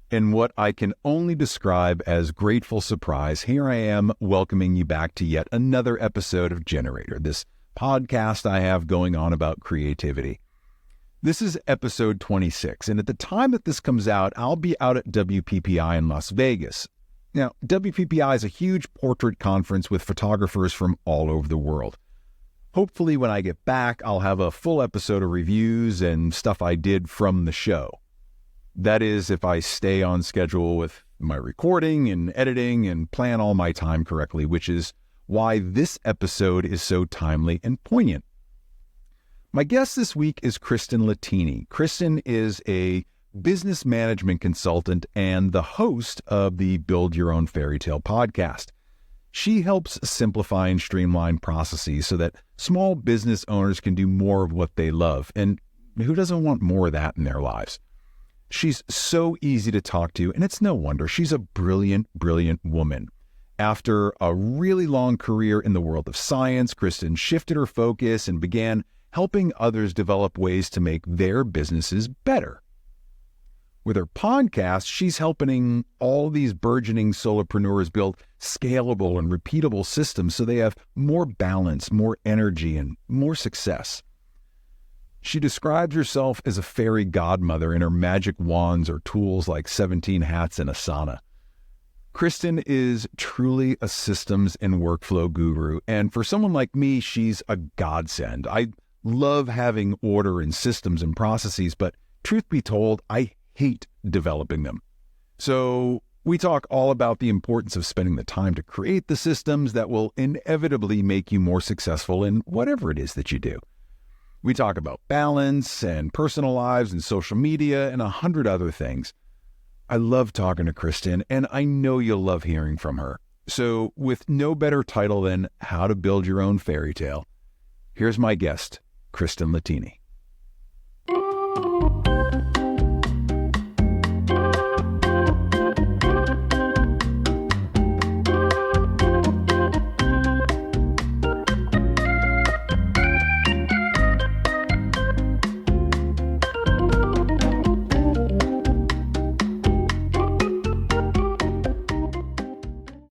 In what I can only describe as grateful surprise, here I am welcoming you back to yet another episode of Generator, this podcast I have going on about creativity. This is episode 26, and at the time that this comes out, I'll be out at WPPI in Las Vegas. Now, WPPI is a huge portrait conference with photographers from all over the world. Hopefully, when I get back, I'll have a full episode of reviews and stuff I did from the show. That is, if I stay on schedule with my recording and editing and plan all my time correctly, which is why this episode is so timely and poignant. My guest this week is Kristen Lettini. Kristen is a business management consultant and the host of the Build Your Own Fairytale podcast. She helps simplify and streamline processes so that small business owners can do more of what they love. And who doesn't want more of that in their lives? She's so easy to talk to, and it's no wonder. She's a brilliant, brilliant woman. After a really long career in the world of science, Kristen shifted her focus and began helping others develop ways to make their businesses better. With her podcast, she's helping all these burgeoning solopreneurs build scalable and repeatable systems so they have more balance, more energy, and more success. She describes herself as a fairy godmother, and her magic wands are tools like 17 hats and Asana. Kristen is truly a systems and workflow guru, and for someone like me, she's a godsend. I love having order in systems and processes, but truth be told, I hate developing them. So we talk all about the importance of spending the time to create the systems that will inevitably make you more successful in whatever it is that you do. We talk about balance and personal lives and social media and 100 other things. I love talking to Kristen, and I know you'll love hearing from her. So with no better title than How to Build Your Own Fairytale, here's my guest, Kristen Lettini.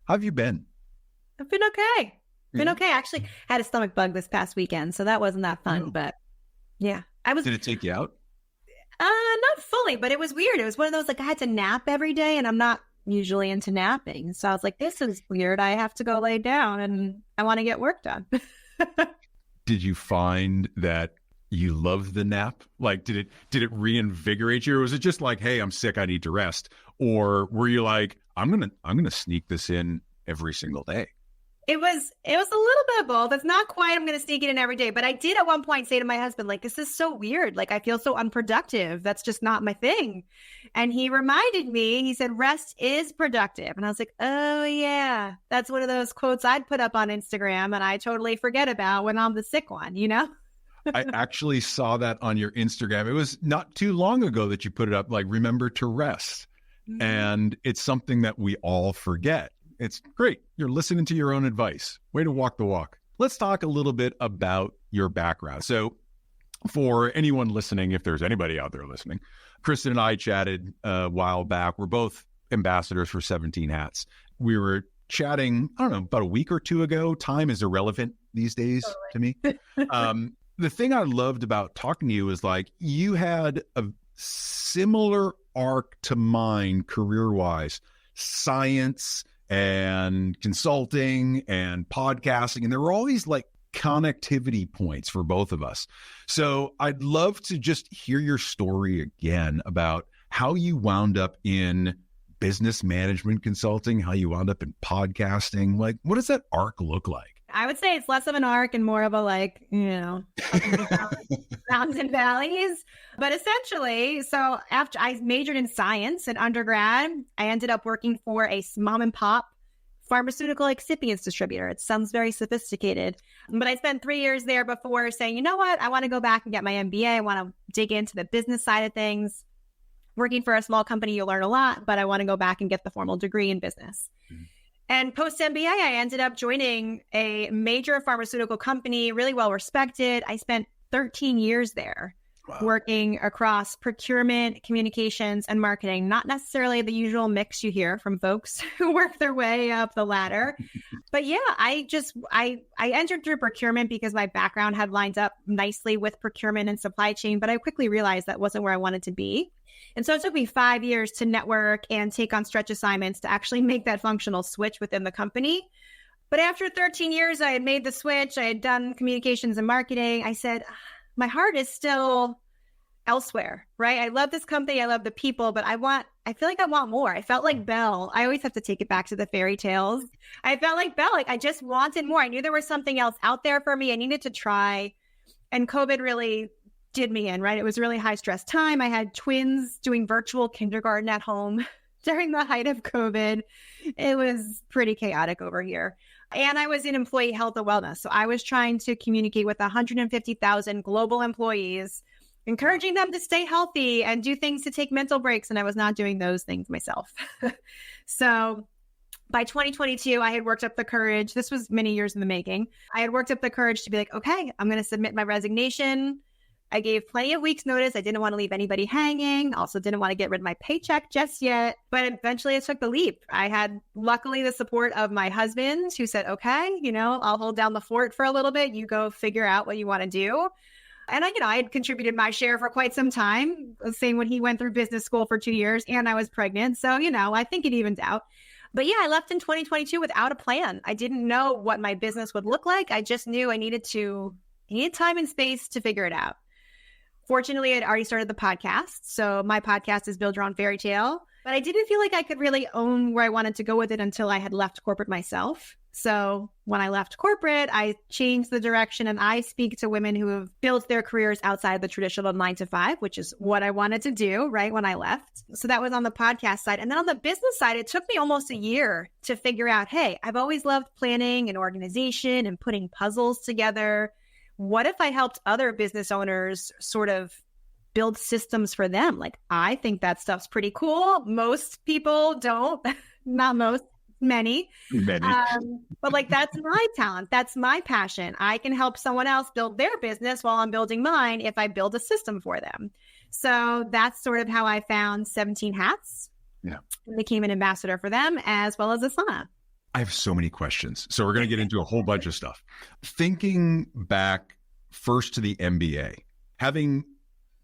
How have you been? I've been okay. Okay. I actually had a stomach bug this past weekend, so that wasn't that fun. But yeah, Did it take you out? Not fully, but it was weird. It was one of those, like, I had to nap every day, and I'm not usually into napping. So I was like, this is weird. I have to go lay down, and I want to get work done. Did you find that you loved the nap? Like, did it reinvigorate you, or was it just like, hey, I'm sick, I need to rest? Or were you like, I'm gonna sneak this in every single day? It was a little bit of both. It's not quite, I'm going to sneak it in every day, but I did at one point say to my husband, like, this is so weird. Like, I feel so unproductive. That's just not my thing. And he reminded me, he said, rest is productive. And I was like, oh yeah, that's one of those quotes I'd put up on Instagram and I totally forget about when I'm the sick one, you know? I actually saw that on your Instagram. It was not too long ago that you put it up, like, remember to rest. Mm-hmm. And it's something that we all forget. It's great. You're listening to your own advice. Way to walk the walk. Let's talk a little bit about your background. So for anyone listening, if there's anybody out there listening, Kristen and I chatted a while back. We're both ambassadors for 17 Hats. We were chatting, I don't know, about a week or two ago. Time is irrelevant these days to me. The thing I loved about talking to you is, like, you had a similar arc to mine career-wise. Science and consulting and podcasting. And there were all these, like, connectivity points for both of us. So I'd love to just hear your story again about how you wound up in business management consulting, how you wound up in podcasting. Like, what does that arc look like? I would say it's less of an arc and more of a, like, you know, mountains and valleys. But essentially, so after I majored in science in undergrad, I ended up working for a mom and pop pharmaceutical excipients distributor. It sounds very sophisticated, but I spent 3 years there before saying, you know what, I want to go back and get my MBA. I want to dig into the business side of things. Working for a small company, you learn a lot, but I want to go back and get the formal degree in business. Mm-hmm. And post-MBA, I ended up joining a major pharmaceutical company, really well respected. I spent 13 years there. working across procurement, communications, and marketing. Not necessarily the usual mix you hear from folks who work their way up the ladder. But yeah, I entered through procurement because my background had lined up nicely with procurement and supply chain, but I quickly realized that wasn't where I wanted to be. And so it took me 5 years to network and take on stretch assignments to actually make that functional switch within the company. But after 13 years, I had made the switch. I had done communications and marketing. I said, my heart is still elsewhere, right? I love this company. I love the people, but I feel like I want more. I felt like Belle. I always have to take it back to the fairy tales. I felt like Belle, like I just wanted more. I knew there was something else out there for me. I needed to try. And COVID really did me in, right? It was a really high stress time. I had twins doing virtual kindergarten at home during the height of COVID. It was pretty chaotic over here. And I was in employee health and wellness. So I was trying to communicate with 150,000 global employees, encouraging them to stay healthy and do things to take mental breaks. And I was not doing those things myself. So by 2022, I had worked up the courage. This was many years in the making. I had worked up the courage to be like, okay, I'm going to submit my resignation. I gave plenty of weeks notice. I didn't want to leave anybody hanging. Also didn't want to get rid of my paycheck just yet. But eventually I took the leap. I had luckily the support of my husband who said, okay, I'll hold down the fort for a little bit. You go figure out what you want to do. And I had contributed my share for quite some time, same when he went through business school for 2 years and I was pregnant. So, I think it evened out. But yeah, I left in 2022 without a plan. I didn't know what my business would look like. I just knew I needed time and space to figure it out. Fortunately, I'd already started the podcast. So my podcast is Build Your Own Fairytale, but I didn't feel like I could really own where I wanted to go with it until I had left corporate myself. So when I left corporate, I changed the direction and I speak to women who have built their careers outside the traditional 9 to 5, which is what I wanted to do right when I left. So that was on the podcast side. And then on the business side, it took me almost a year to figure out, hey, I've always loved planning and organization and putting puzzles together. What if I helped other business owners sort of build systems for them? Like, I think that stuff's pretty cool. Most people don't, not most, many. But like, that's my talent. That's my passion. I can help someone else build their business while I'm building mine if I build a system for them. So that's sort of how I found 17 Hats. Yeah. And became an ambassador for them as well as Asana. I have so many questions. So we're going to get into a whole bunch of stuff. Thinking back first to the MBA, having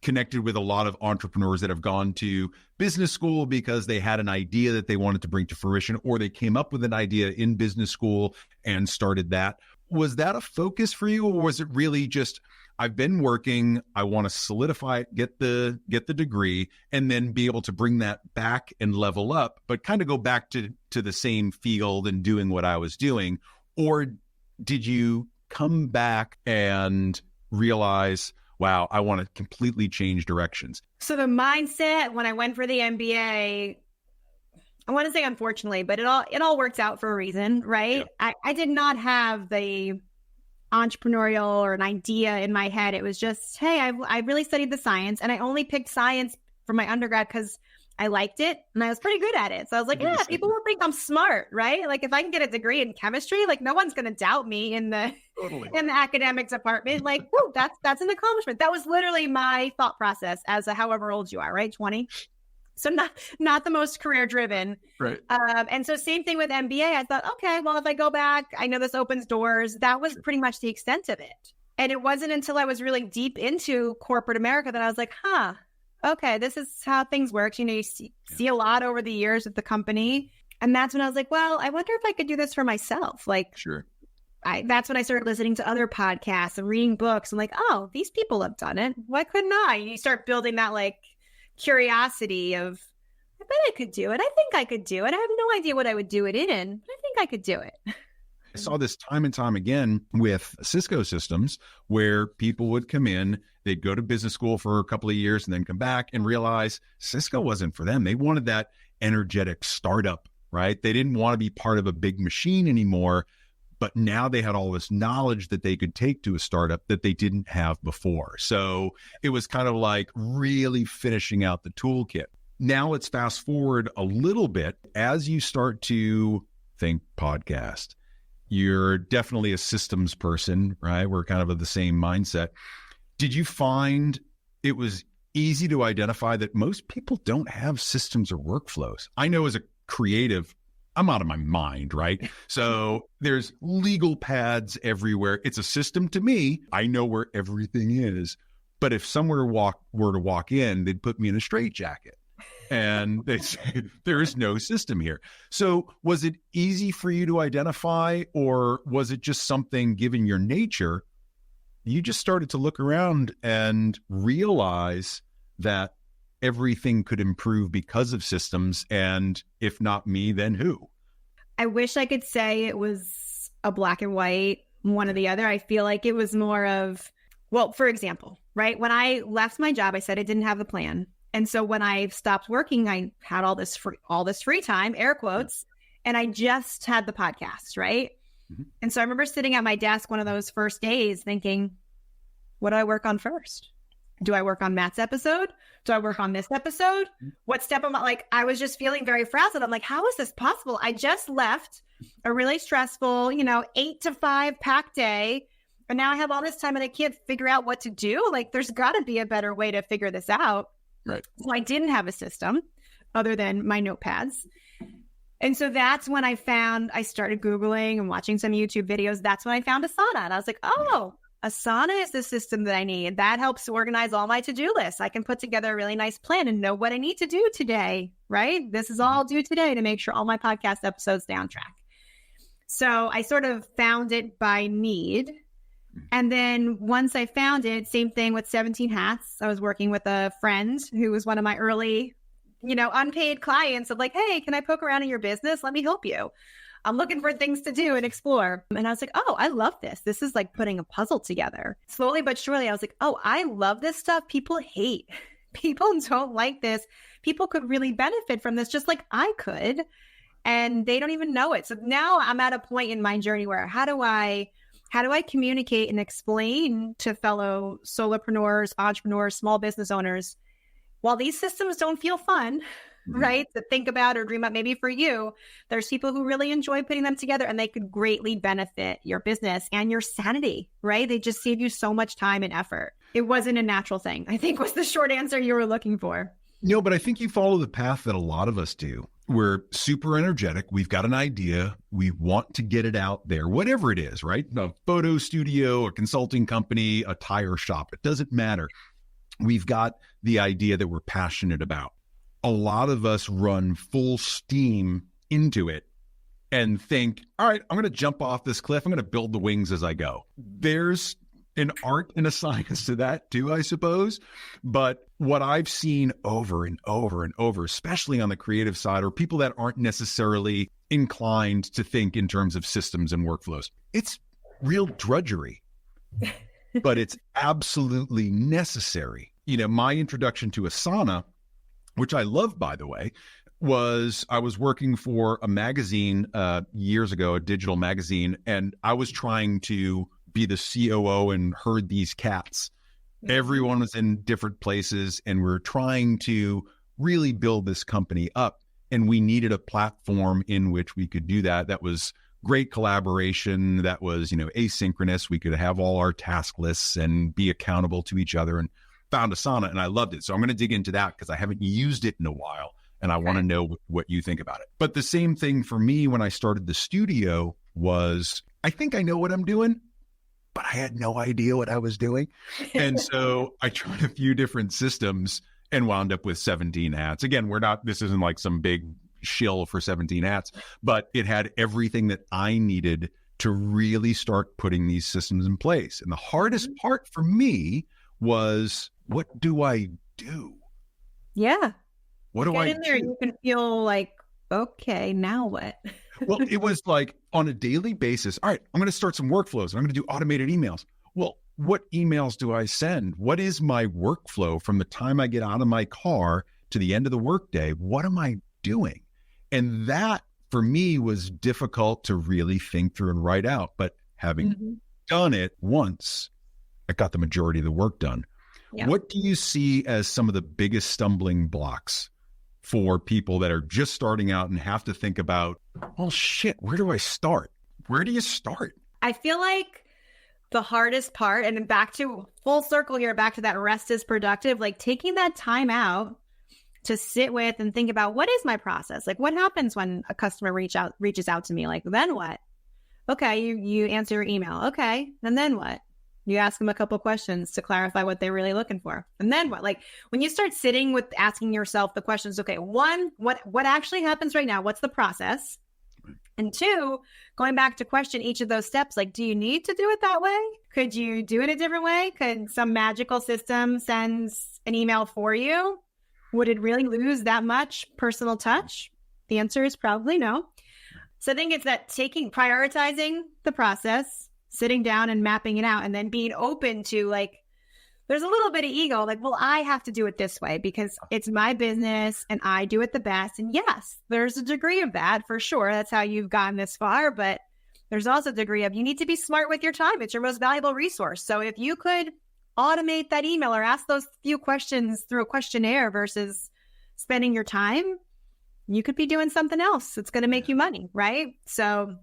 connected with a lot of entrepreneurs that have gone to business school because they had an idea that they wanted to bring to fruition, or they came up with an idea in business school and started that. Was that a focus for you, or was it really just, I've been working, I want to solidify it, get the degree, and then be able to bring that back and level up, but kind of go back to the same field and doing what I was doing? Or did you come back and realize, wow, I want to completely change directions? So the mindset when I went for the MBA, I want to say unfortunately, but it all worked out for a reason, right? Yeah. I did not have the entrepreneurial or an idea in my head. It was just, hey, I really studied the science, and I only picked science for my undergrad because I liked it and I was pretty good at it. So I was like, yeah, people will think I'm smart, right? Like if I can get a degree in chemistry, like no one's going to doubt me in the academic department. Like, whoa, that's an accomplishment. That was literally my thought process as a however old you are, right? 20. So not the most career driven. Right. And so same thing with MBA. I thought, okay, well, if I go back, I know this opens doors. That was pretty much the extent of it. And it wasn't until I was really deep into corporate America that I was like, okay, this is how things work. You see a lot over the years at the company. And that's when I was like, well, I wonder if I could do this for myself. Like, sure. That's when I started listening to other podcasts and reading books. I'm like, oh, these people have done it. Why couldn't I? You start building that like curiosity of, I bet I could do it. I think I could do it. I have no idea what I would do it in, but I think I could do it. I saw this time and time again with Cisco systems where people would come in, they'd go to business school for a couple of years and then come back and realize Cisco wasn't for them. They wanted that energetic startup, right? They didn't want to be part of a big machine anymore, but now they had all this knowledge that they could take to a startup that they didn't have before. So it was kind of like really finishing out the toolkit. Now let's fast forward a little bit as you start to think podcast. You're definitely a systems person, right? We're kind of the same mindset. Did you find it was easy to identify that most people don't have systems or workflows. I know as a creative, I'm out of my mind, right? So there's legal pads everywhere. It's a system to me. I know where everything is. But if someone were to walk in, they'd put me in a straitjacket. And they say, there is no system here. So was it easy for you to identify, or was it just something, given your nature, you just started to look around and realize that everything could improve because of systems, and if not me, then who? I wish I could say it was a black and white, one or the other. I feel like it was more of, well, for example, right? When I left my job, I said I didn't have the plan. And so when I stopped working, I had all this free time, air quotes, and I just had the podcast, right? Mm-hmm. And so I remember sitting at my desk one of those first days thinking, what do I work on first? Do I work on Matt's episode? Do I work on this episode? What step am I, like, I was just feeling very frazzled. I'm like, how is this possible? I just left a really stressful, 8 to 5 pack day. And now I have all this time and I can't figure out what to do. Like, there's got to be a better way to figure this out. Right. So I didn't have a system other than my notepads. And so that's when I started Googling and watching some YouTube videos. That's when I found Asana. And I was like, oh, Asana is the system that I need. That helps organize all my to-do lists. I can put together a really nice plan and know what I need to do today, right? This is all due today to make sure all my podcast episodes stay on track. So I sort of found it by need. And then once I found it, same thing with 17 Hats. I was working with a friend who was one of my early, unpaid clients of like, hey, can I poke around in your business? Let me help you. I'm looking for things to do and explore. And I was like, oh, I love this. This is like putting a puzzle together. Slowly but surely, I was like, oh, I love this stuff. People hate. People don't like this. People could really benefit from this just like I could. And they don't even know it. So now I'm at a point in my journey where how do I communicate and explain to fellow solopreneurs, entrepreneurs, small business owners, while these systems don't feel fun, right, to think about or dream up, maybe for you, there's people who really enjoy putting them together and they could greatly benefit your business and your sanity, right? They just save you so much time and effort. It wasn't a natural thing, I think was the short answer you were looking for. No, but I think you follow the path that a lot of us do. We're super energetic. We've got an idea. We want to get it out there, whatever it is, right? A photo studio, a consulting company, a tire shop. It doesn't matter. We've got the idea that we're passionate about. A lot of us run full steam into it and think, all right, I'm going to jump off this cliff. I'm going to build the wings as I go. There's an art and a science to that too, I suppose. But what I've seen over and over and over, especially on the creative side, or people that aren't necessarily inclined to think in terms of systems and workflows, it's real drudgery, but it's absolutely necessary. My introduction to Asana, which I love, by the way, was I was working for a magazine years ago, a digital magazine, and I was trying to be the COO and herd these cats. Everyone was in different places and we're trying to really build this company up. And we needed a platform in which we could do that. That was great collaboration. That was, asynchronous. We could have all our task lists and be accountable to each other, and found Asana and I loved it. So I'm going to dig into that because I haven't used it in a while and I want to know what you think about it. But the same thing for me when I started the studio was, I think I know what I'm doing, but I had no idea what I was doing. And so I tried a few different systems and wound up with 17 Hats. Again, this isn't like some big shill for 17 Hats, but it had everything that I needed to really start putting these systems in place. And the hardest part for me was, what do I do? Yeah. What do I get in there, do? you can feel like, okay, now what? Well, it was like on a daily basis. All right, I'm going to start some workflows. I'm going to do automated emails. Well, what emails do I send? What is my workflow from the time I get out of my car to the end of the workday? What am I doing? And that for me was difficult to really think through and write out. But having done it once, I got the majority of the work done. Yeah. What do you see as some of the biggest stumbling blocks for people that are just starting out and have to think about, oh shit, where do I start? Where do you start? I feel like the hardest part, and back to full circle here, back to that rest is productive, like taking that time out to sit with and think about, what is my process? Like, what happens when a customer reaches out to me? Like, then what? Okay, you answer your email. Okay, and then what? You ask them a couple questions to clarify what they're really looking for. And then what? Like, when you start sitting with asking yourself the questions, okay, one, what actually happens right now? What's the process? And two, going back to question each of those steps, like, do you need to do it that way? Could you do it a different way? Could some magical system send an email for you? Would it really lose that much personal touch? The answer is probably no. So I think it's that prioritizing the process, sitting down and mapping it out, and then being open to, like, there's a little bit of ego, like, well, I have to do it this way because it's my business and I do it the best. And yes, there's a degree of that for sure. That's how you've gotten this far. But there's also a degree of, you need to be smart with your time. It's your most valuable resource. So if you could automate that email or ask those few questions through a questionnaire versus spending your time, you could be doing something else. It's going to make you money, right? So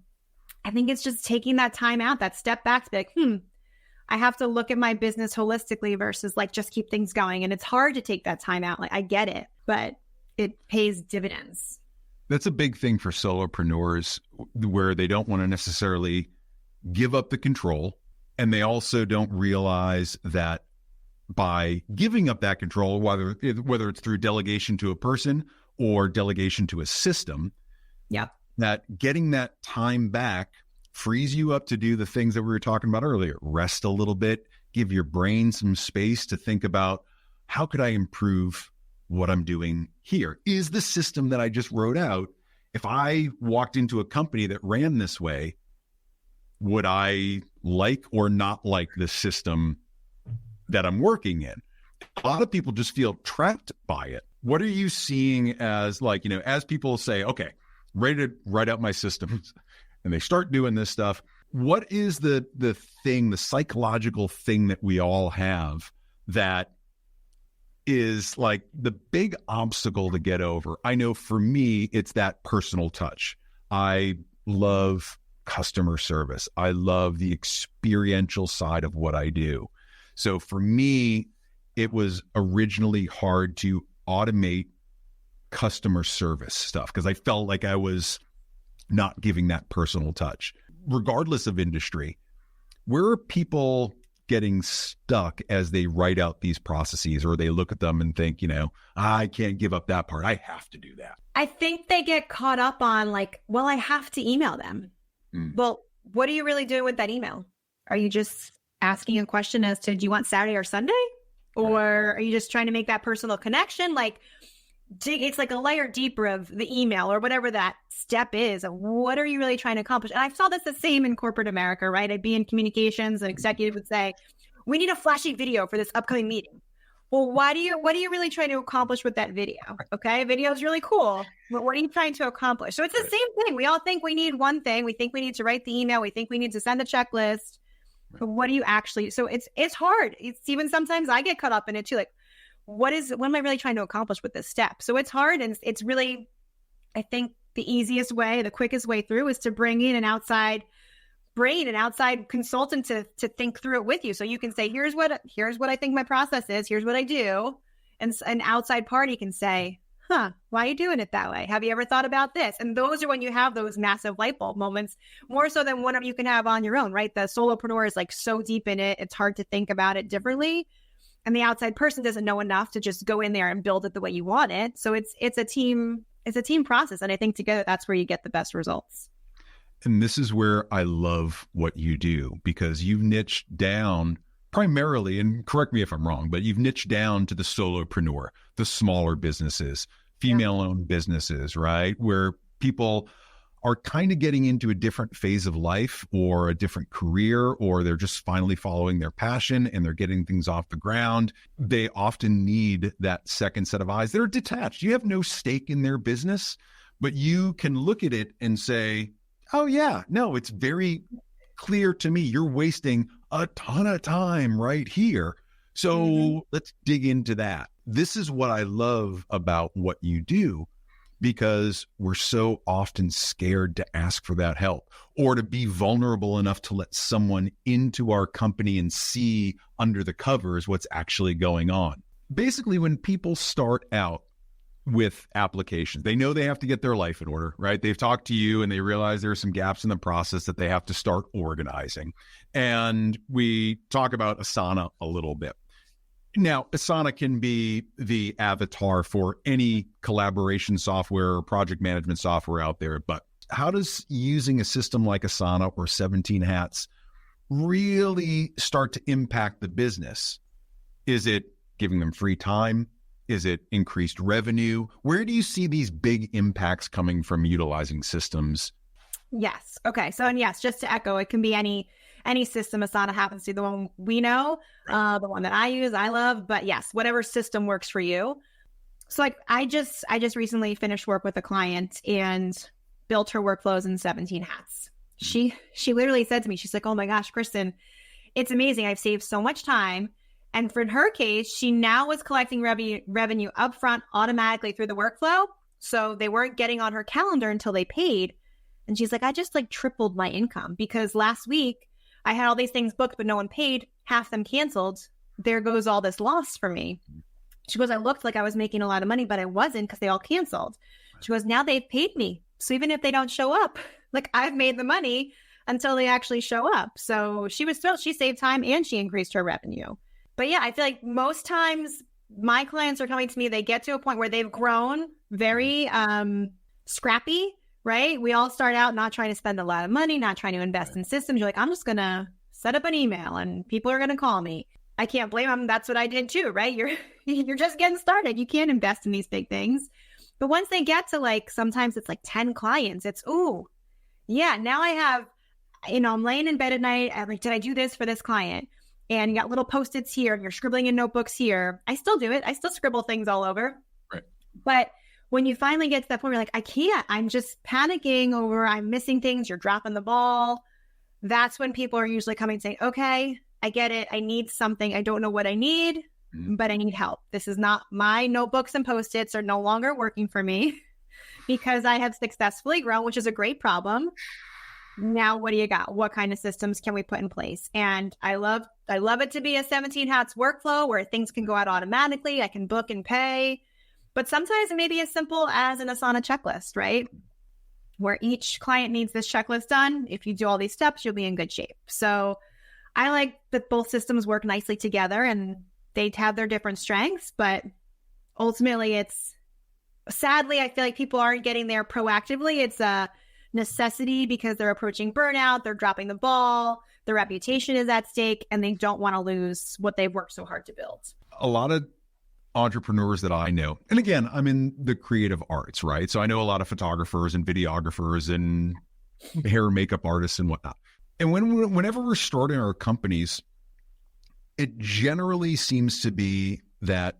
I think it's just taking that time out, that step back to be like, I have to look at my business holistically versus like just keep things going. And it's hard to take that time out. Like, I get it, but it pays dividends. That's a big thing for solopreneurs, where they don't want to necessarily give up the control. And they also don't realize that by giving up that control, whether it's through delegation to a person or delegation to a system, that getting that time back frees you up to do the things that we were talking about earlier. Rest a little bit, give your brain some space to think about, how could I improve what I'm doing here? Is the system that I just wrote out, if I walked into a company that ran this way, would I like or not like the system that I'm working in? A lot of people just feel trapped by it. What are you seeing as, like, as people say, okay, ready to write out my systems, and they start doing this stuff, what is the psychological thing that we all have that is like the big obstacle to get over? I know for me, it's that personal touch. I love customer service. I love the experiential side of what I do. So for me, it was originally hard to automate customer service stuff because I felt like I was not giving that personal touch. Regardless of industry, where are people getting stuck as they write out these processes, or they look at them and think, I can't give up that part. I have to do that. I think they get caught up on like, well, I have to email them. Well, what are you really doing with that email? Are you just asking a question as to, do you want Saturday or Sunday? Or are you just trying to make that personal connection? Like, it's like a layer deeper of the email or whatever that step is. What are you really trying to accomplish? And I saw this the same in corporate America, right? I'd be in communications, an executive would say, we need a flashy video for this upcoming meeting. Well, what are you really trying to accomplish with that video? Okay, video is really cool, but what are you trying to accomplish? So it's the same thing. We all think we need one thing. We think we need to write the email. We think we need to send a checklist. But what do you actually? So it's hard. It's even sometimes I get caught up in it too. Like, what am I really trying to accomplish with this step? So it's hard, and it's really, I think the easiest way, the quickest way through is to bring in an outside brain, an outside consultant to think through it with you. So you can say, here's what I think my process is. Here's what I do. And an outside party can say, why are you doing it that way? Have you ever thought about this? And those are when you have those massive light bulb moments, more so than one of you can have on your own, right? The solopreneur is like so deep in it. It's hard to think about it differently. And the outside person doesn't know enough to just go in there and build it the way you want it. So it's a team process. And I think together, that's where you get the best results. And this is where I love what you do, because you've niched down primarily, and correct me if I'm wrong, but you've niched down to the solopreneur, the smaller businesses, female-owned businesses, right? Where people are kind of getting into a different phase of life or a different career, or they're just finally following their passion and they're getting things off the ground. They often need that second set of eyes. They're detached. You have no stake in their business, but you can look at it and say, oh yeah, no, it's very clear to me. You're wasting a ton of time right here. So let's dig into that. This is what I love about what you do, because we're so often scared to ask for that help or to be vulnerable enough to let someone into our company and see under the covers what's actually going on. Basically, when people start out with applications, they know they have to get their life in order, right? They've talked to you and they realize there are some gaps in the process that they have to start organizing. And we talk about Asana a little bit. Now, Asana can be the avatar for any collaboration software or project management software out there, but how does using a system like Asana or 17 Hats really start to impact the business? Is it giving them free time? Is it increased revenue? Where do you see these big impacts coming from utilizing systems? Yes. Okay. So, and yes, just to echo, it can be any system. Asana happens to be the one we know, the one that I use, I love, but yes, whatever system works for you. So like I just recently finished work with a client and built her workflows in 17 Hats. She literally said to me, she's like, oh my gosh, Kristen, it's amazing. I've saved so much time. And for her case, she now was collecting revenue upfront automatically through the workflow. So they weren't getting on her calendar until they paid. And she's like, I just like tripled my income because last week I had all these things booked, but no one paid, half them canceled. There goes all this loss for me. She goes, I looked like I was making a lot of money, but I wasn't because they all canceled. She goes, now they've paid me. So even if they don't show up, like I've made the money until they actually show up. So she was thrilled. She saved time and she increased her revenue. But yeah, I feel like most times my clients are coming to me, they get to a point where they've grown very scrappy, right? We all start out not trying to spend a lot of money, not trying to invest in systems. You're like, I'm just going to set up an email and people are going to call me. I can't blame them. That's what I did too, right? You're just getting started. You can't invest in these big things. But once they get to like, sometimes it's like 10 clients, it's, ooh, yeah, now I have, I'm laying in bed at night. I'm like, did I do this for this client? And you got little Post-its here and you're scribbling in notebooks here. I still do it. I still scribble things all over. Right. But when you finally get to that point where you're like, I can't, I'm just panicking over, I'm missing things, you're dropping the ball. That's when people are usually coming saying, okay, I get it. I need something. I don't know what I need, but I need help. This is not, my notebooks and Post-its are no longer working for me because I have successfully grown, which is a great problem. Now, what do you got? What kind of systems can we put in place? And I love it to be a 17 Hats workflow where things can go out automatically. I can book and pay, but sometimes it may be as simple as an Asana checklist, right? Where each client needs this checklist done. If you do all these steps, you'll be in good shape. So I like that both systems work nicely together and they have their different strengths, but ultimately sadly, I feel like people aren't getting there proactively. It's a necessity because they're approaching burnout, they're dropping the ball, their reputation is at stake, and they don't want to lose what they've worked so hard to build. A lot of entrepreneurs that I know, and again, I'm in the creative arts, right? So I know a lot of photographers and videographers and hair and makeup artists and whatnot. And whenever we're starting our companies, it generally seems to be that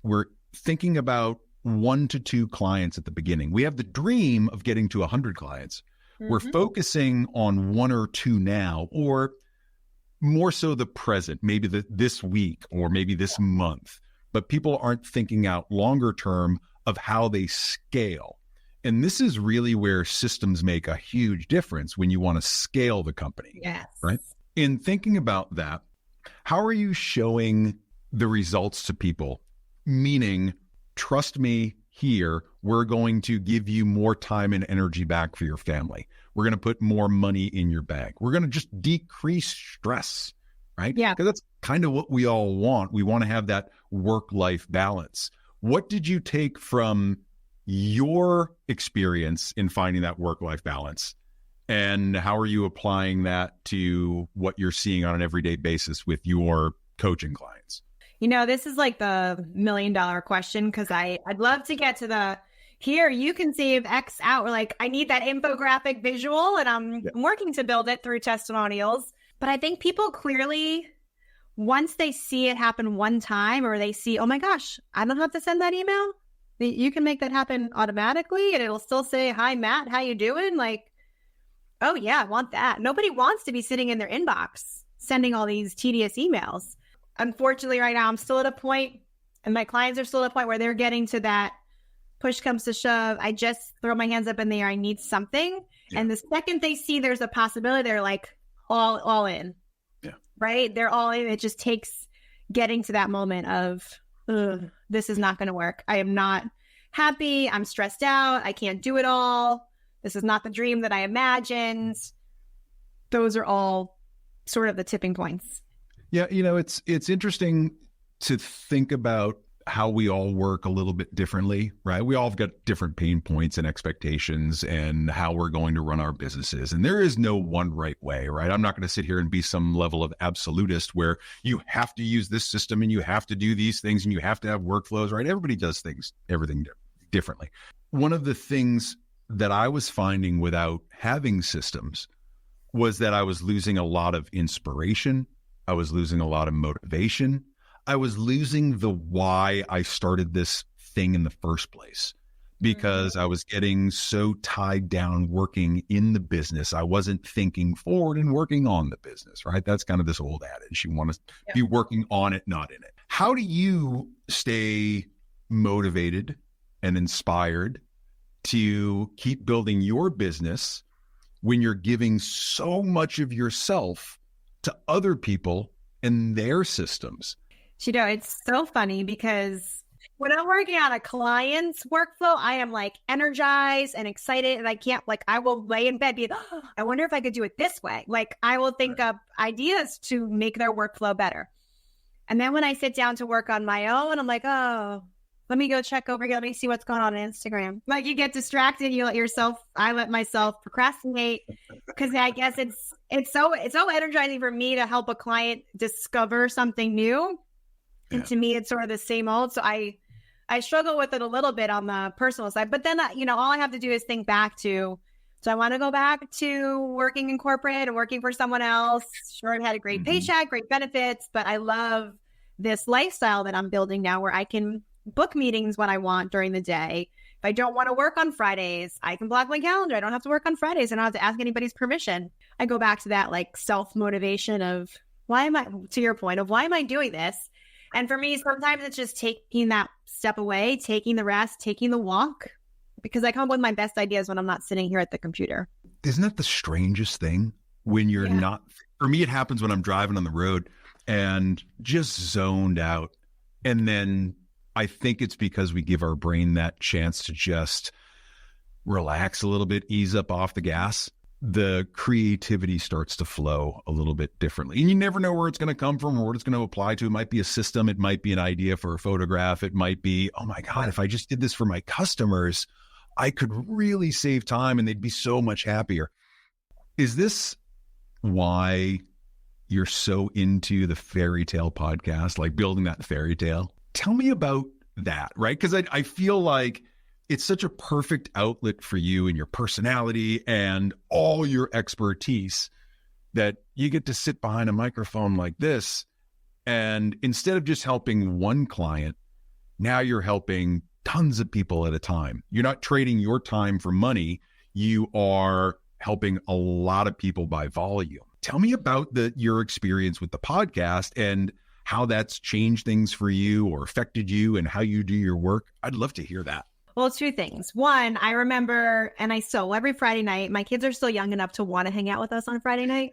we're thinking about 1 to 2 clients at the beginning. We have the dream of getting to 100 clients. We're focusing on 1 or 2 now, or more so the present, maybe this week or maybe this month. But people aren't thinking out longer term of how they scale. And this is really where systems make a huge difference when you want to scale the company. Yes. Right? In thinking about that, how are you showing the results to people? Meaning, trust me here, we're going to give you more time and energy back for your family. We're going to put more money in your bank. We're going to just decrease stress, right? Yeah. Because that's kind of what we all want. We want to have that work-life balance. What did you take from your experience in finding that work-life balance? And how are you applying that to what you're seeing on an everyday basis with your coaching clients? This is like the $1 million question because I'd love to get to here you can save X out. Or like, I need that infographic visual and I'm working to build it through testimonials. But I think people clearly, once they see it happen one time or they see, oh my gosh, I don't have to send that email. You can make that happen automatically and it'll still say, hi, Matt, how you doing? Like, oh yeah, I want that. Nobody wants to be sitting in their inbox sending all these tedious emails. Unfortunately, right now, I'm still at a point, and my clients are still at a point where they're getting to that push comes to shove, I just throw my hands up in the air. I need something. Yeah. And the second they see there's a possibility, they're like all in. Yeah. Right? They're all in. It just takes getting to that moment of, this is not going to work. I am not happy. I'm stressed out. I can't do it all. This is not the dream that I imagined. Those are all sort of the tipping points. Yeah. It's interesting to think about how we all work a little bit differently, right? We all have got different pain points and expectations and how we're going to run our businesses. And there is no one right way, right? I'm not going to sit here and be some level of absolutist where you have to use this system and you have to do these things and you have to have workflows, right? Everybody does everything differently. One of the things that I was finding without having systems was that I was losing a lot of inspiration. I was losing a lot of motivation. I was losing the why I started this thing in the first place because I was getting so tied down working in the business. I wasn't thinking forward and working on the business, right? That's kind of this old adage. You want to be working on it, not in it. How do you stay motivated and inspired to keep building your business when you're giving so much of yourself to other people and their systems? It's so funny because when I'm working on a client's workflow, I am like energized and excited, and I will lay in bed I wonder if I could do it this way. Like I will think up ideas to make their workflow better. And then when I sit down to work on my own, I'm like, oh, let me go check over here. Let me see what's going on Instagram. Like you get distracted. I let myself procrastinate because I guess it's so energizing for me to help a client discover something new. And to me, it's sort of the same old. So I struggle with it a little bit on the personal side. But then, all I have to do is think back to, so I want to go back to working in corporate and working for someone else. Sure, I've had a great paycheck, great benefits, but I love this lifestyle that I'm building now where I can book meetings when I want during the day. If I don't want to work on Fridays, I can block my calendar. I don't have to work on Fridays. I don't have to ask anybody's permission. I go back to that like self-motivation of why am I doing this? And for me, sometimes it's just taking that step away, taking the rest, taking the walk, because I come up with my best ideas when I'm not sitting here at the computer. Isn't that the strangest thing when you're not, for me, it happens when I'm driving on the road and just zoned out. And then I think it's because we give our brain that chance to just relax a little bit, ease up off the gas. The creativity starts to flow a little bit differently. And you never know where it's going to come from or what it's going to apply to. It might be a system. It might be an idea for a photograph. It might be, oh my God, if I just did this for my customers, I could really save time and they'd be so much happier. Is this why you're so into the fairy tale podcast, like building that fairy tale? Tell me about that, right? Because I feel like it's such a perfect outlet for you and your personality and all your expertise that you get to sit behind a microphone like this. And instead of just helping one client, now you're helping tons of people at a time. You're not trading your time for money. You are helping a lot of people by volume. Tell me about your experience with the podcast and how that's changed things for you or affected you and how you do your work. I'd love to hear that. Well, two things. One, I remember, and I still, every Friday night, my kids are still young enough to want to hang out with us on Friday night.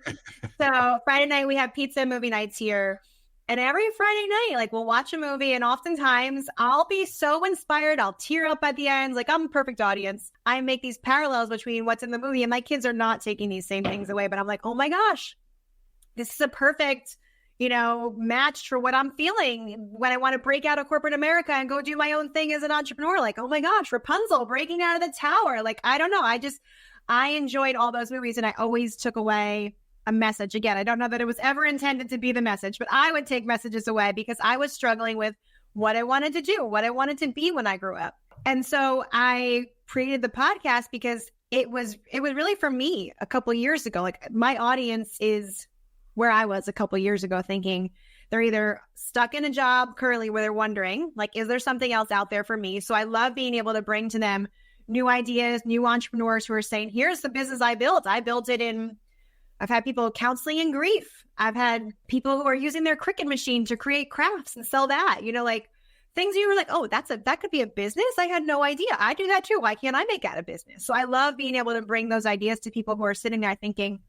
So Friday night, we have pizza and movie nights here. And every Friday night, like we'll watch a movie and oftentimes I'll be so inspired. I'll tear up at the end. Like I'm a perfect audience. I make these parallels between what's in the movie and my kids are not taking these same things away. But I'm like, oh my gosh, this is a perfect match for what I'm feeling when I want to break out of corporate America and go do my own thing as an entrepreneur. Like, oh my gosh, Rapunzel breaking out of the tower. Like, I don't know. I enjoyed all those movies and I always took away a message. Again, I don't know that it was ever intended to be the message, but I would take messages away because I was struggling with what I wanted to do, what I wanted to be when I grew up. And so I created the podcast because it was really for me a couple of years ago. Like my audience is where I was a couple of years ago, thinking they're either stuck in a job currently where they're wondering, like, is there something else out there for me? So I love being able to bring to them new ideas, new entrepreneurs who are saying, here's the business I built. I built it I've had people counseling in grief. I've had people who are using their Cricut machine to create crafts and sell that, like things you were like, oh, that could be a business. I had no idea. I do that too. Why can't I make that a business? So I love being able to bring those ideas to people who are sitting there thinking,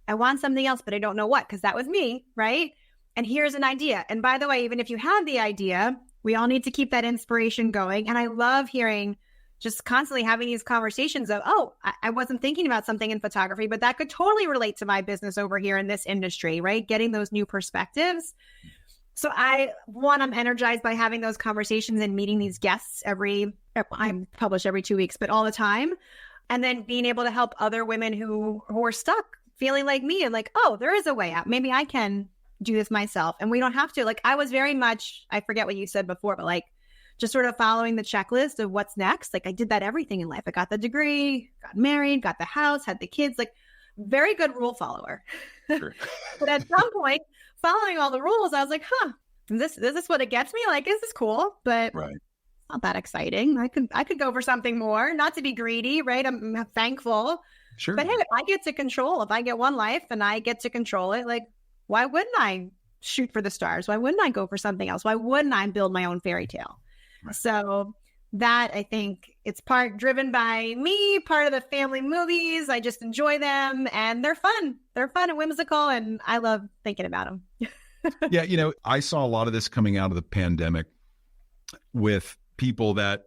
I want something else, but I don't know what, because that was me, right? And here's an idea. And by the way, even if you have the idea, we all need to keep that inspiration going. And I love hearing, just constantly having these conversations of, oh, I wasn't thinking about something in photography, but that could totally relate to my business over here in this industry, right? Getting those new perspectives. So I'm energized by having those conversations and meeting these guests I publish every 2 weeks, but all the time. And then being able to help other women who are stuck, feeling like me and like, oh, there is a way out. Maybe I can do this myself. And we don't have to. Like, I was very much, I forget what you said before, but like just sort of following the checklist of what's next. Like, I did that everything in life. I got the degree, got married, got the house, had the kids, like very good rule follower. Sure. But at some point, following all the rules, I was like, is this what it gets me? Like, is this cool? But right. It's not that exciting. I could go for something more, not to be greedy, right? I'm thankful. Sure. But hey, if I get one life and I get to control it, like, why wouldn't I shoot for the stars? Why wouldn't I go for something else? Why wouldn't I build my own fairy tale? Right. So that, I think it's part driven by me, part of the family movies. I just enjoy them and they're fun. They're fun and whimsical and I love thinking about them. Yeah. I saw a lot of this coming out of the pandemic with people that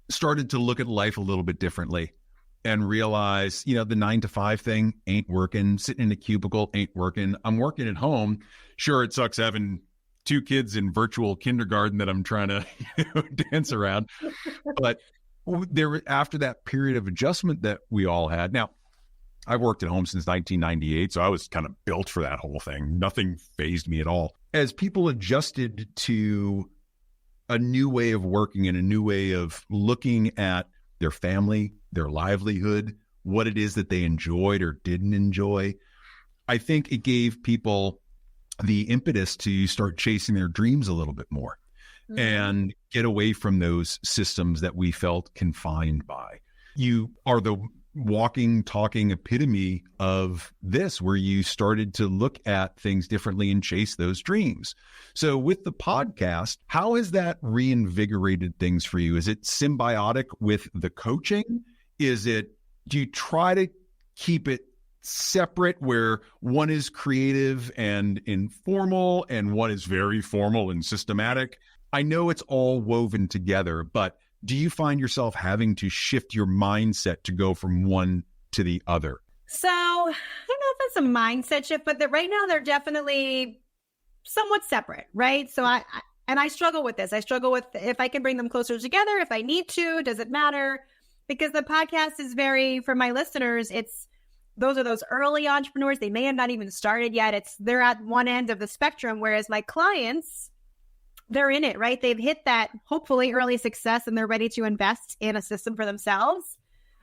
started to look at life a little bit differently and realize, the 9-to-5 thing ain't working. Sitting in a cubicle ain't working. I'm working at home. Sure, it sucks having 2 kids in virtual kindergarten that I'm trying to dance around. But after that period of adjustment that we all had. Now, I've worked at home since 1998, so I was kind of built for that whole thing. Nothing fazed me at all. As people adjusted to a new way of working and a new way of looking at their family, their livelihood, what it is that they enjoyed or didn't enjoy, I think it gave people the impetus to start chasing their dreams a little bit more and get away from those systems that we felt confined by. You are the walking, talking epitome of this, where you started to look at things differently and chase those dreams. So with the podcast, how has that reinvigorated things for you? Is it symbiotic with the coaching? Do you try to keep it separate where one is creative and informal and one is very formal and systematic? I know it's all woven together, but do you find yourself having to shift your mindset to go from one to the other? So I don't know if that's a mindset shift, but right now they're definitely somewhat separate, right? So I struggle with this. I struggle with if I can bring them closer together, if I need to, does it matter? Because the podcast is for my listeners, those are those early entrepreneurs. They may have not even started yet. They're at one end of the spectrum, whereas my clients, they're in it, right? They've hit that hopefully early success and they're ready to invest in a system for themselves.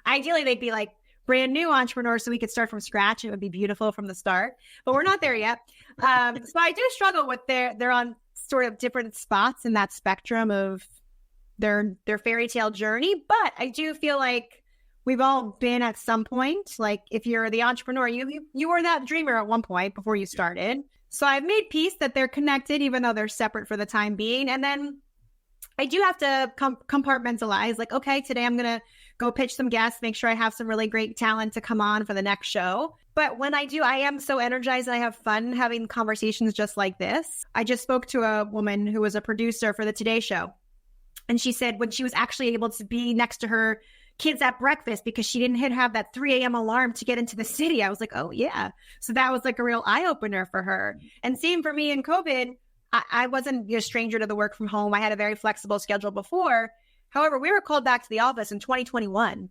Ideally, they'd be like brand new entrepreneurs so we could start from scratch. It would be beautiful from the start, but we're not there yet. So I do struggle with they're on sort of different spots in that spectrum of their fairy tale journey. But I do feel like we've all been at some point, like if you're the entrepreneur, you were that dreamer at one point before you started. So I've made peace that they're connected, even though they're separate for the time being. And then I do have to compartmentalize, like, okay, today I'm going to go pitch some guests, make sure I have some really great talent to come on for the next show. But when I do, I am so energized and I have fun having conversations just like this. I just spoke to a woman who was a producer for the Today Show. And she said when she was actually able to be next to her kids at breakfast because she didn't have that 3 a.m. alarm to get into the city. I was like, oh yeah. So that was like a real eye opener for her. And same for me in COVID. I wasn't a stranger to the work from home. I had a very flexible schedule before. However, we were called back to the office in 2021,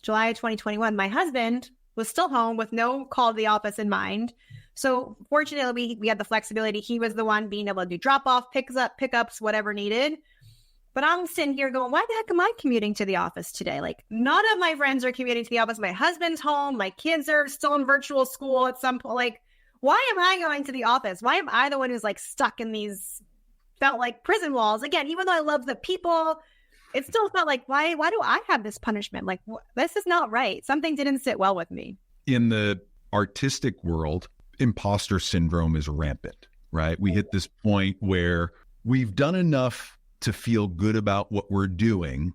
July of 2021. My husband was still home with no call to the office in mind. So fortunately, we had the flexibility. He was the one being able to do drop-off, pickups, whatever needed. But I'm sitting here going, why the heck am I commuting to the office today? Like, none of my friends are commuting to the office. My husband's home. My kids are still in virtual school at some point. Like, why am I going to the office? Why am I the one who's like stuck in these, felt like prison walls? Again, even though I love the people, it still felt like, why do I have this punishment? Like, this is not right. Something didn't sit well with me. In the artistic world, imposter syndrome is rampant, right? We hit this point where we've done enough to feel good about what we're doing.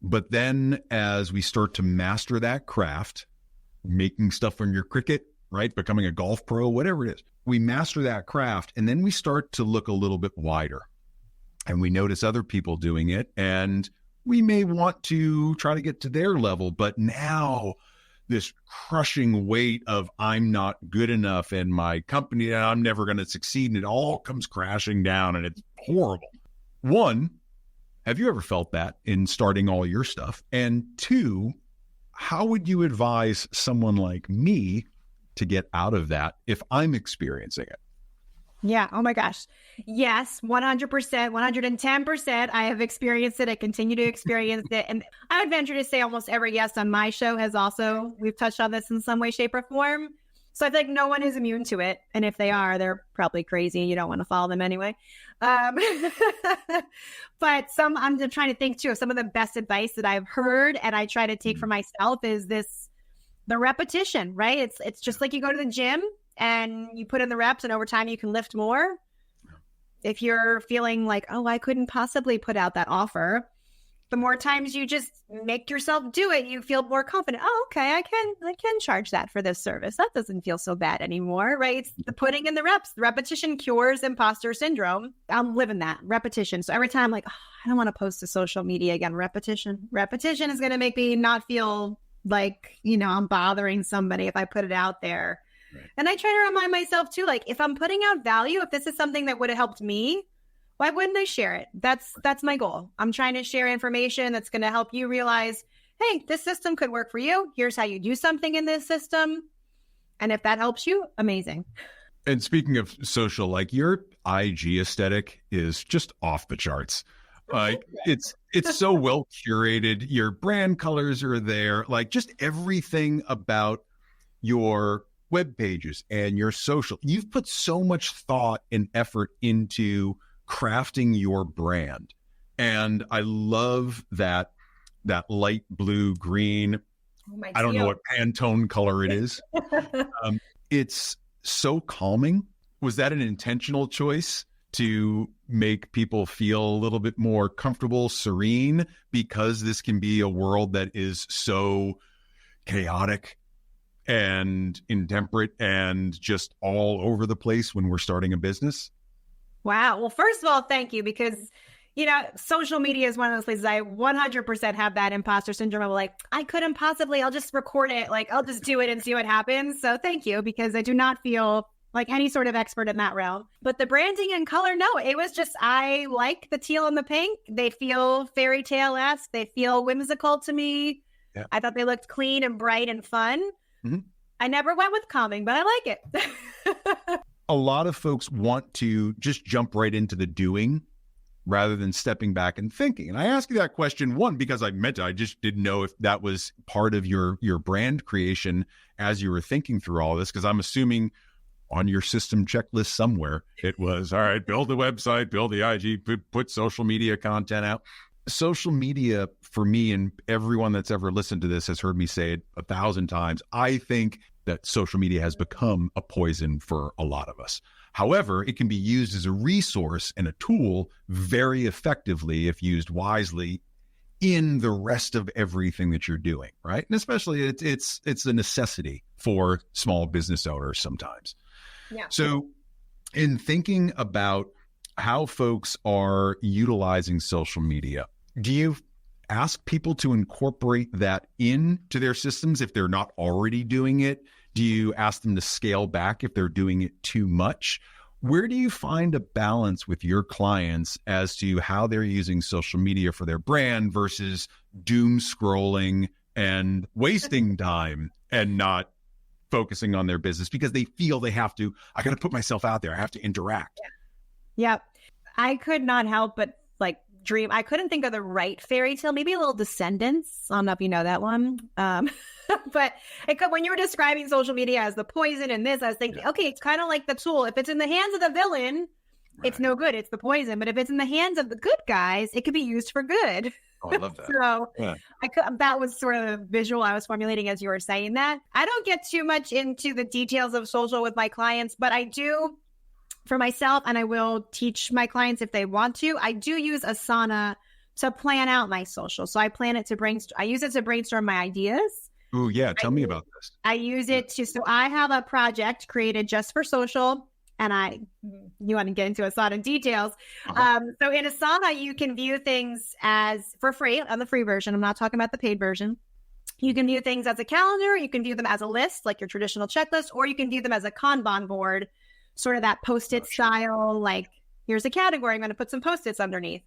But then as we start to master that craft, making stuff from your Cricut, right? Becoming a golf pro, whatever it is, we master that craft. And then we start to look a little bit wider and we notice other people doing it. And we may want to try to get to their level, but now this crushing weight of I'm not good enough and my company, and I'm never going to succeed. And it all comes crashing down and it's horrible. One, have you ever felt that in starting all your stuff? And two, how would you advise someone like me to get out of that if I'm experiencing it? Yeah. Oh my gosh. Yes. 100%, 110%. I have experienced it. I continue to experience it. And I would venture to say almost every guest on my show has also, we've touched on this in some way, shape, or form. So I feel like no one is immune to it. And if they are, they're probably crazy. You don't want to follow them anyway. But I'm just trying to think too of some of the best advice that I've heard and I try to take for myself is the repetition, right? It's just like you go to the gym and you put in the reps and over time you can lift more. If you're feeling like, oh, I couldn't possibly put out that offer, the more times you just make yourself do it, you feel more confident. Oh, okay, I can charge that for this service. That doesn't feel so bad anymore, right? It's the putting in the reps. The repetition cures imposter syndrome. I'm living that repetition. So every time I'm like, oh, I don't want to post to social media again. Repetition is going to make me not feel like, I'm bothering somebody if I put it out there. Right. And I try to remind myself too, like if I'm putting out value, if this is something that would have helped me, why wouldn't I share it? That's my goal. I'm trying to share information that's going to help you realize, hey, this system could work for you. Here's how you do something in this system. And if that helps you, amazing. And speaking of social, like your IG aesthetic is just off the charts. Like it's so well curated. Your brand colors are there. Like just everything about your web pages and your social. You've put so much thought and effort into crafting your brand. And I love that light blue green. I don't know what Pantone color it is. It's so calming. Was that an intentional choice to make people feel a little bit more comfortable, serene, because this can be a world that is so chaotic and intemperate and just all over the place when we're starting a business? Wow. Well, first of all, thank you, because, social media is one of those places I 100% have that imposter syndrome of like, I couldn't possibly, I'll just record it. Like, I'll just do it and see what happens. So thank you, because I do not feel like any sort of expert in that realm. But the branding and color, no, it was just, I like the teal and the pink. They feel fairy tale-esque. They feel whimsical to me. Yeah. I thought they looked clean and bright and fun. Mm-hmm. I never went with calming, but I like it. A lot of folks want to just jump right into the doing rather than stepping back and thinking. And I ask you that question, one, because I just didn't know if that was part of your brand creation as you were thinking through all this, because I'm assuming on your system checklist somewhere, it was, all right, build the website, build the IG, put social media content out. Social media, for me, and everyone that's ever listened to this has heard me say it 1,000 times, I think that social media has become a poison for a lot of us. However, it can be used as a resource and a tool very effectively if used wisely in the rest of everything that you're doing, right? And especially it's a necessity for small business owners sometimes. Yeah. So in thinking about how folks are utilizing social media, do you ask people to incorporate that into their systems if they're not already doing it? Do you ask them to scale back if they're doing it too much? Where do you find a balance with your clients as to how they're using social media for their brand versus doom scrolling and wasting time and not focusing on their business because they feel they have to, I got to put myself out there. I have to interact. Yep. I could not help but dream. I couldn't think of the right fairy tale, maybe a little Descendants. I don't know if you know that one. But when you were describing social media as the poison and this, I was thinking, okay, it's kind of like the tool. If it's in the hands of the villain, it's no good. It's the poison. But if it's in the hands of the good guys, it could be used for good. Oh, I love that. So that was sort of the visual I was formulating as you were saying that. I don't get too much into the details of social with my clients, but I do for myself, and I will teach my clients if they want to. I do use Asana to plan out my social. So I plan it to brainstorm. I use it to brainstorm my ideas. Oh yeah. Tell me about this. I use it to, so I have a project created just for social, and you want to get into Asana details. So in Asana, you can view things as for free on the free version. I'm not talking about the paid version. You can view things as a calendar. You can view them as a list, like your traditional checklist, or you can view them as a Kanban board, sort of that Post-it style, like here's a category. I'm going to put some Post-its underneath.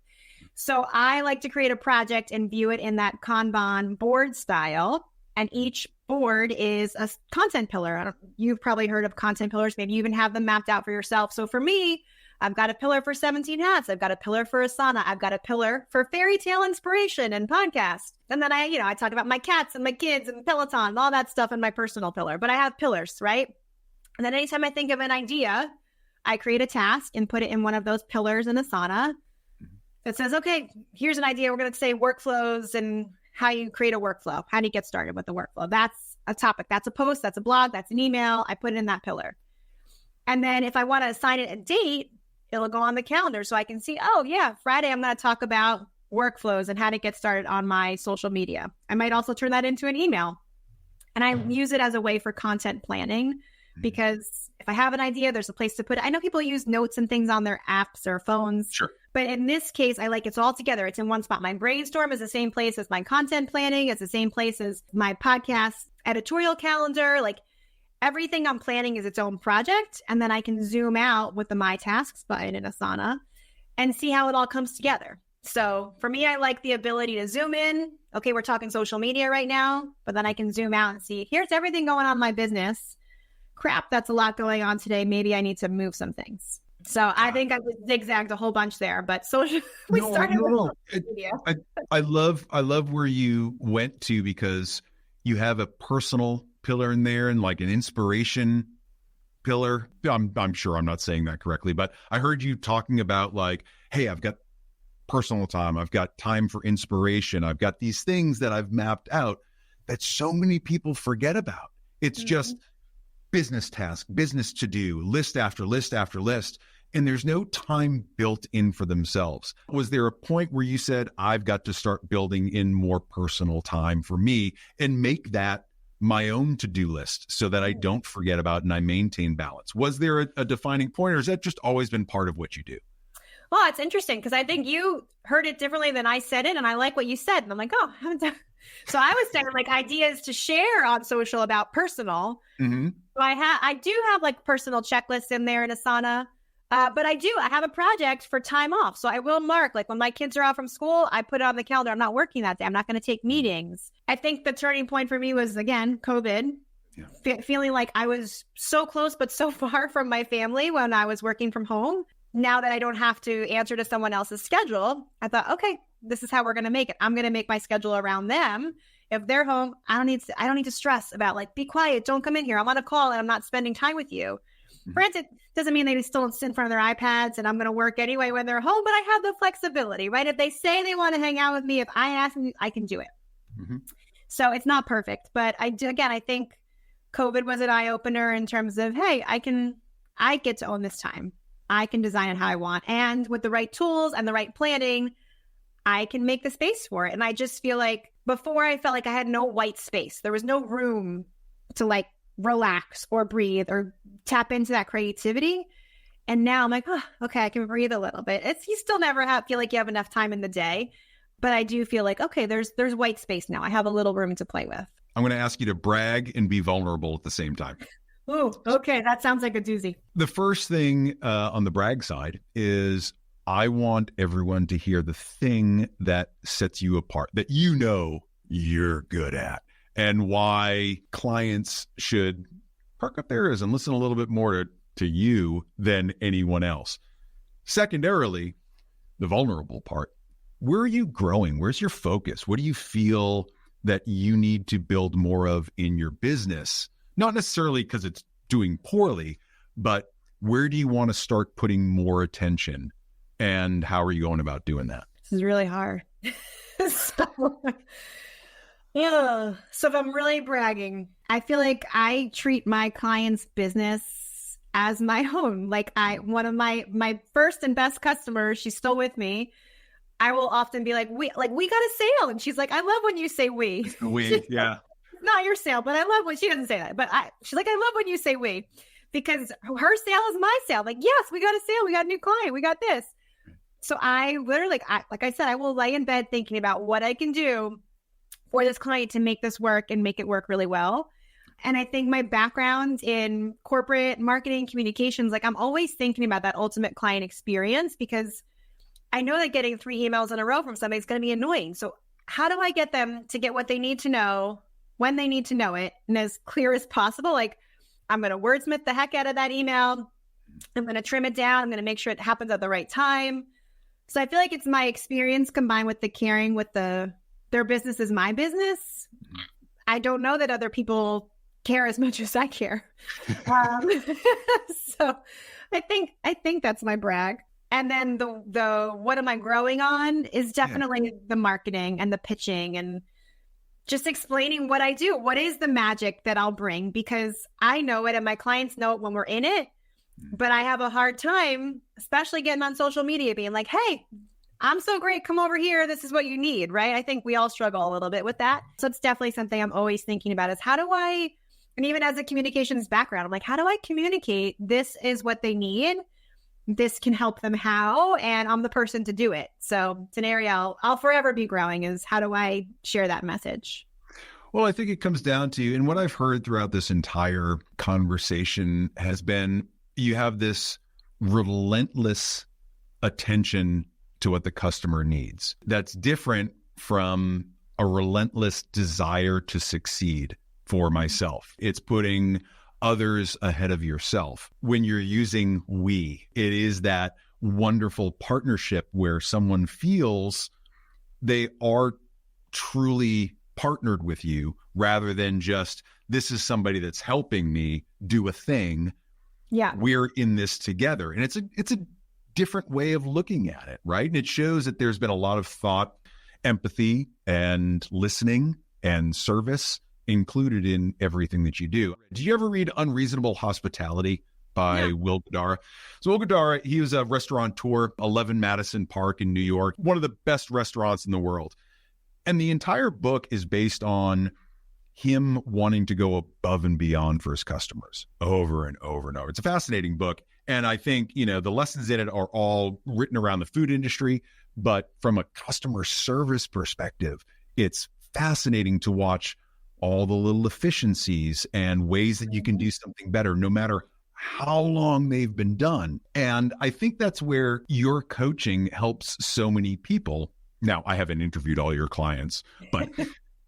So I like to create a project and view it in that Kanban board style. And each board is a content pillar. You've probably heard of content pillars. Maybe you even have them mapped out for yourself. So for me, I've got a pillar for 17 hats. I've got a pillar for Asana. I've got a pillar for fairy tale inspiration and podcast. And then I talk about my cats and my kids and Peloton and all that stuff in my personal pillar. But I have pillars, right? And then anytime I think of an idea, I create a task and put it in one of those pillars in Asana that says, okay, here's an idea. We're going to say workflows and how you create a workflow. How do you get started with the workflow? That's a topic. That's a post. That's a blog. That's an email. I put it in that pillar. And then if I want to assign it a date, it'll go on the calendar so I can see, oh yeah, Friday, I'm going to talk about workflows and how to get started on my social media. I might also turn that into an email. And I use it as a way for content planning, because if I have an idea, there's a place to put it. I know people use notes and things on their apps or phones. Sure. But in this case, I like it's all together. It's in one spot. My brainstorm is the same place as my content planning. It's the same place as my podcast editorial calendar. Like everything I'm planning is its own project. And then I can zoom out with the My Tasks button in Asana and see how it all comes together. So for me, I like the ability to zoom in. Okay, we're talking social media right now, but then I can zoom out and see, here's everything going on in my business. Crap, that's a lot going on today. Maybe I need to move some things. So I think I just zigzagged a whole bunch there, but social, started with social media. I love where you went to, because you have a personal pillar in there and like an inspiration pillar. I'm sure I'm not saying that correctly, but I heard you talking about like, hey, I've got personal time. I've got time for inspiration. I've got these things that I've mapped out that so many people forget about. It's just business task, business to do, list after list after list. And there's no time built in for themselves. Was there a point where you said, I've got to start building in more personal time for me and make that my own to-do list so that I don't forget about and I maintain balance? Was there a defining point, or has that just always been part of what you do? Well, it's interesting because I think you heard it differently than I said it. And I like what you said. And I'm like, oh, I haven't done. So I was saying like ideas to share on social about personal. So I do have like personal checklists in there in Asana. But I have a project for time off. So I will mark, like when my kids are off from school, I put it on the calendar. I'm not working that day. I'm not going to take meetings. I think the turning point for me was, again, COVID, feeling like I was so close, but so far from my family when I was working from home. Now that I don't have to answer to someone else's schedule, I thought, okay, this is how we're going to make it. I'm going to make my schedule around them. If they're home, I don't need to stress about like, be quiet. Don't come in here. I'm on a call and I'm not spending time with you. Granted, doesn't mean they still sit in front of their iPads and I'm going to work anyway when they're home, but I have the flexibility, right? If they say they want to hang out with me, if I ask them, I can do it. So it's not perfect, but I think COVID was an eye opener in terms of, hey, I get to own this time. I can design it how I want. And with the right tools and the right planning, I can make the space for it. And I just feel like before I felt like I had no white space. There was no room to like relax or breathe or tap into that creativity. And now I'm like, oh, okay, I can breathe a little bit. You still never feel like you have enough time in the day, but I do feel like, okay, there's white space now. I have a little room to play with. I'm going to ask you to brag and be vulnerable at the same time. Oh, okay. That sounds like a doozy. The first thing on the brag side is I want everyone to hear the thing that sets you apart, that you know you're good at, and why clients should perk up their ears and listen a little bit more to you than anyone else. Secondarily, the vulnerable part. Where are you growing? Where's your focus? What do you feel that you need to build more of in your business? Not necessarily because it's doing poorly, but where do you want to start putting more attention? And how are you going about doing that? This is really hard. So if I'm really bragging, I feel like I treat my clients' business as my own. Like one of my first and best customers, she's still with me. I will often be like, we got a sale. And she's like, I love when you say we. Yeah. It's not your sale, but I love when she doesn't say that. But she's like, I love when you say we, because her sale is my sale. Like, yes, we got a sale. We got a new client. We got this. So I literally, like I said, I will lay in bed thinking about what I can do for this client to make this work and make it work really well. And I think my background in corporate marketing communications, like I'm always thinking about that ultimate client experience, because I know that getting 3 emails in a row from somebody is going to be annoying. So how do I get them to get what they need to know when they need to know it, and as clear as possible? Like, I'm going to wordsmith the heck out of that email. I'm going to trim it down. I'm going to make sure it happens at the right time. So I feel like it's my experience combined with the caring with their business is my business. I don't know that other people care as much as I care. So I think that's my brag. And then the what am I growing on is definitely the marketing and the pitching and just explaining what I do. What is the magic that I'll bring? Because I know it and my clients know it when we're in it. But I have a hard time, especially getting on social media, being like, hey, I'm so great. Come over here. This is what you need, right? I think we all struggle a little bit with that. So it's definitely something I'm always thinking about is how do I, and even as a communications background, I'm like, how do I communicate? This is what they need. This can help them how, and I'm the person to do it. So it's an area I'll forever be growing is how do I share that message? Well, I think it comes down to, and what I've heard throughout this entire conversation has been, you have this relentless attention to what the customer needs. That's different from a relentless desire to succeed for myself. It's putting others ahead of yourself. When you're using we, it is that wonderful partnership where someone feels they are truly partnered with you rather than just, this is somebody that's helping me do a thing. Yeah. We're in this together. And it's a different way of looking at it, right? And it shows that there's been a lot of thought, empathy, and listening and service included in everything that you do. Did you ever read Unreasonable Hospitality by Will Guidara? So Will Guidara, he was a restaurateur, 11 Madison Park in New York, one of the best restaurants in the world. And the entire book is based on him wanting to go above and beyond for his customers over and over and over. It's a fascinating book. And I think, the lessons in it are all written around the food industry, but from a customer service perspective, it's fascinating to watch all the little efficiencies and ways that you can do something better, no matter how long they've been done. And I think that's where your coaching helps so many people. Now, I haven't interviewed all your clients, but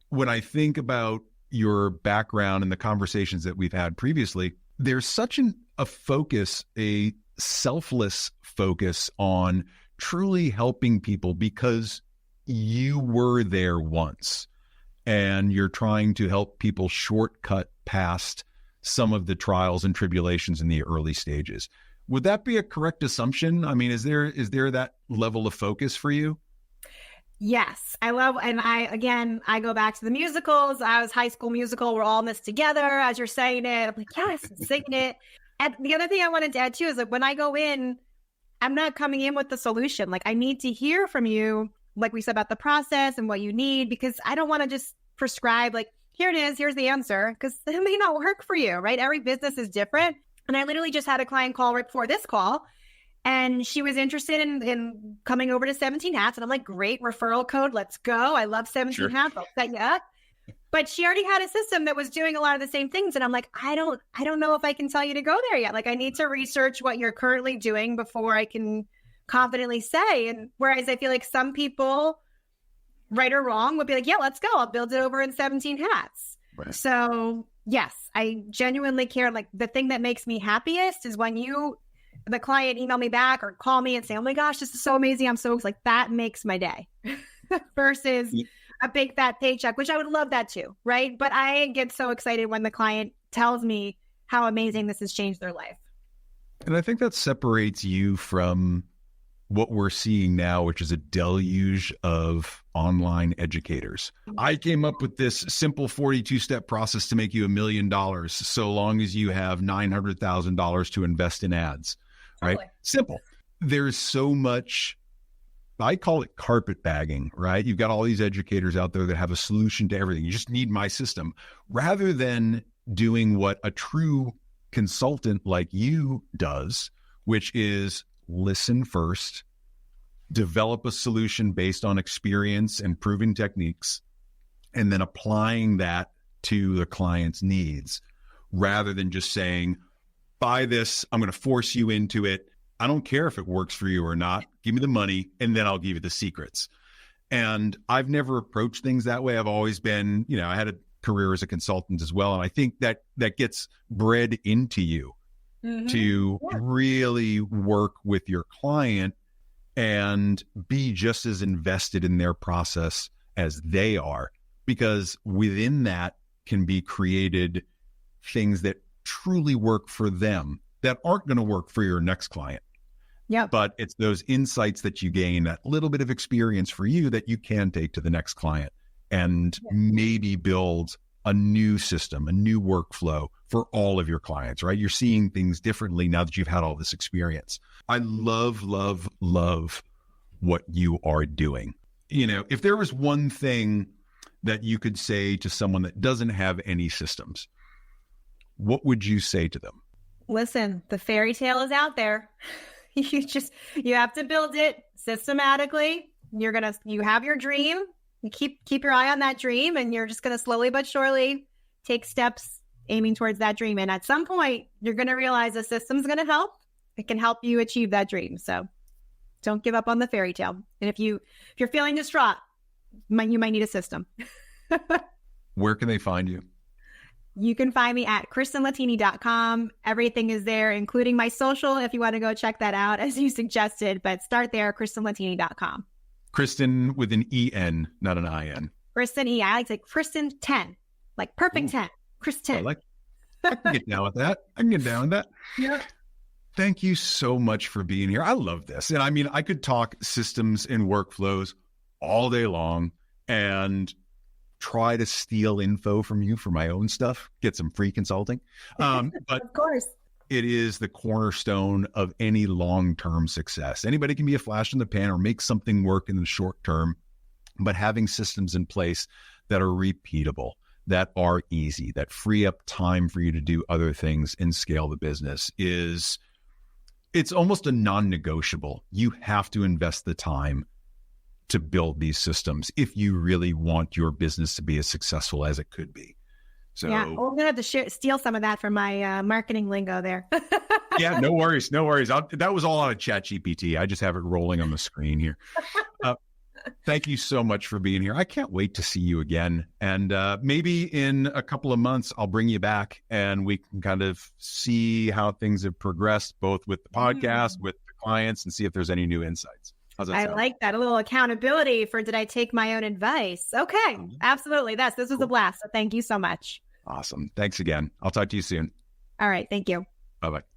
when I think about your background and the conversations that we've had previously, there's such a focus, a selfless focus on truly helping people because you were there once and you're trying to help people shortcut past some of the trials and tribulations in the early stages. Would that be a correct assumption? I mean, is there that level of focus for you? Yes, I love, and I go back to the musicals. I was High School Musical. We're all in this together as you're saying it. I'm like, yes, singing it. And the other thing I wanted to add too is that when I go in, I'm not coming in with the solution. Like I need to hear from you, like we said about the process and what you need, because I don't want to just prescribe like, here it is, here's the answer, because it may not work for you, right? Every business is different. And I literally just had a client call right before this call. And she was interested in coming over to 17 Hats. And I'm like, great, referral code. Let's go. I love 17 Hats. I'll set you up. But she already had a system that was doing a lot of the same things. And I'm like, I don't know if I can tell you to go there yet. Like I need to research what you're currently doing before I can confidently say. And whereas I feel like some people, right or wrong, would be like, yeah, let's go. I'll build it over in 17 Hats. Right. So yes, I genuinely care. Like the thing that makes me happiest is when the client email me back or call me and say, oh my gosh, this is so amazing. I'm so like, that makes my day versus a big fat paycheck, which I would love that too. Right. But I get so excited when the client tells me how amazing this has changed their life. And I think that separates you from what we're seeing now, which is a deluge of online educators. I came up with this simple 42-step process to make you $1 million so long as you have $900,000 to invest in ads, right? Totally. Simple. There's so much, I call it carpet bagging, right? You've got all these educators out there that have a solution to everything. You just need my system, rather than doing what a true consultant like you does, which is listen first, develop a solution based on experience and proven techniques, and then applying that to the client's needs, rather than just saying, buy this, I'm going to force you into it. I don't care if it works for you or not. Give me the money, and then I'll give you the secrets. And I've never approached things that way. I've always been, I had a career as a consultant as well. And I think that gets bred into you to really work with your client and be just as invested in their process as they are, because within that can be created things that truly work for them that aren't going to work for your next client. Yeah. But it's those insights that you gain, that little bit of experience for you that you can take to the next client and maybe build a new system, a new workflow for all of your clients, right? You're seeing things differently now that you've had all this experience. I love, love, love what you are doing. If there was one thing that you could say to someone that doesn't have any systems, what would you say to them? Listen, the fairy tale is out there. You have to build it systematically. You have your dream. You keep your eye on that dream, and you're just going to slowly but surely take steps aiming towards that dream. And at some point, you're going to realize the system's going to help. It can help you achieve that dream. So don't give up on the fairy tale. And if you're feeling distraught, you might need a system. Where can they find you? You can find me at KristenLettini.com. Everything is there, including my social, if you want to go check that out, as you suggested. But start there, KristenLettini.com. Kristen with an E-N, not an I-N. Kristen E. I like to say Kristen 10, like perfect 10. Kristen. I can get down with that. Yeah. Thank you so much for being here. I love this. And I could talk systems and workflows all day long and try to steal info from you for my own stuff, get some free consulting. But of course, it is the cornerstone of any long-term success. Anybody can be a flash in the pan or make something work in the short term, but having systems in place that are repeatable, that are easy, that free up time for you to do other things and scale the business it's almost a non-negotiable. You have to invest the time to build these systems if you really want your business to be as successful as it could be. So yeah, well, I'm going to have to steal some of that from my marketing lingo there. Yeah, no worries. That was all out of ChatGPT. I just have it rolling on the screen here. Thank you so much for being here. I can't wait to see you again. And maybe in a couple of months, I'll bring you back and we can kind of see how things have progressed, both with the podcast, with the clients, and see if there's any new insights. How's that sound? I like that. A little accountability for, did I take my own advice? Okay, absolutely. This was a blast. So thank you so much. Awesome. Thanks again. I'll talk to you soon. All right. Thank you. Bye-bye.